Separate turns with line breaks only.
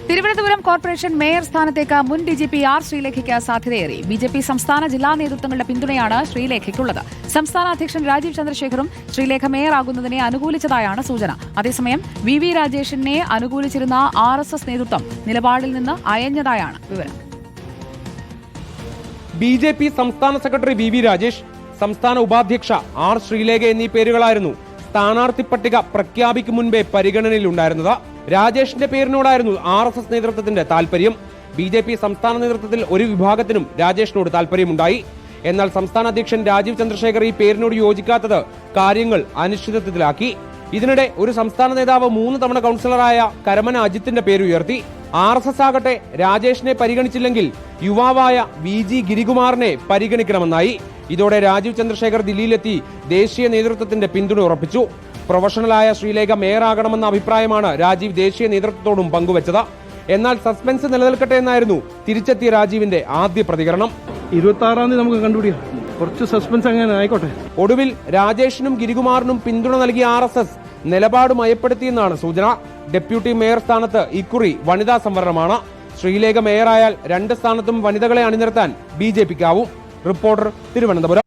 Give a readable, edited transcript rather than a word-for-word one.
Thiruvananthapuram corporation mayor സ്ഥാനത്തേക്ക് മുൻ DGP R ശ്രീലേഖയ്ക്ക് സാധ്യതയേറി. BJP സംസ്ഥാന ജില്ലാ നേതൃത്വങ്ങളുടെ പിന്തുണയാണ് ശ്രീലേഖയ്ക്കുള്ളത്. സംസ്ഥാന അധ്യക്ഷൻ രാജീവ് ചന്ദ്രശേഖറും ശ്രീലേഖ മേയറാകുന്നതിനെ അനുകൂലിച്ചതായാണ് സൂചന. അതേസമയം വി രാജേഷിനെ അനുകൂലിച്ചിരുന്ന RSS നേതൃത്വം നിലപാടിൽ നിന്ന് അയഞ്ഞതായാണ് വിവരം.
ബിജെപി സംസ്ഥാന സെക്രട്ടറി വി രാജേഷ്, സംസ്ഥാന ഉപാധ്യക്ഷ ആർ ശ്രീലേഖ എന്നീ പേരുകളായിരുന്നു സ്ഥാനാർത്ഥി പട്ടിക പ്രഖ്യാപിക്കും മുൻപേ പരിഗണനയിലുണ്ടായിരുന്നത്. രാജേഷിന്റെ പേരിനോടായിരുന്നു RSS നേതൃത്വത്തിന്റെ താൽപര്യം. ബിജെപി സംസ്ഥാന നേതൃത്വത്തിൽ ഒരു വിഭാഗത്തിനും രാജേഷിനോട് താൽപര്യമുണ്ടായി. എന്നാൽ സംസ്ഥാന അധ്യക്ഷൻ രാജീവ് ചന്ദ്രശേഖർ ഈ പേരിനോട് യോജിക്കാത്തത് കാര്യങ്ങൾ അനിശ്ചിതത്വത്തിലാക്കി. ഇതിനിടെ ഒരു സംസ്ഥാന നേതാവ് 3 തവണ കൌൺസിലറായ കരമന അജിത്തിന്റെ പേരുയർത്തി. RSS ആകട്ടെ രാജേഷിനെ പരിഗണിച്ചില്ലെങ്കിൽ യുവാവായ VG ഗിരികുമാറിനെ പരിഗണിക്കണമെന്നായി. ഇതോടെ രാജീവ് ചന്ദ്രശേഖർ ദില്ലിയിലെത്തി ദേശീയ നേതൃത്വത്തിന്റെ പിന്തുണ ഉറപ്പിച്ചു. പ്രൊഫഷണലായ ശ്രീലേഖ മേയറാകണമെന്ന അഭിപ്രായമാണ് രാജീവ് ദേശീയ നേതൃത്വത്തോടും പങ്കുവച്ചത്. എന്നാൽ സസ്പെൻസ് നിലനിൽക്കട്ടെ എന്നായിരുന്നു തിരിച്ചെത്തിയ രാജീവിന്റെ ആദ്യ പ്രതികരണം.
26-ാം തീയതി നമുക്ക് കണ്ടുപിടിക്കാം, കുറച്ച് സസ്പെൻസ് അങ്ങനെ ആയിക്കോട്ടെ.
ഒടുവിൽ രാജേഷിനും ഗിരികുമാറിനും പിന്തുണ നൽകിയ RSS നിലപാട് മയപ്പെടുത്തിയെന്നാണ് സൂചന. ഡെപ്യൂട്ടി മേയർ സ്ഥാനത്ത് ഇക്കുറി വനിതാ സംവരണമാണ്. ശ്രീലേഖ മേയറായാൽ 2 സ്ഥാനത്തും വനിതകളെ അണിനിരത്താൻ BJPക്കാവും. റിപ്പോർട്ടർ, തിരുവനന്തപുരം.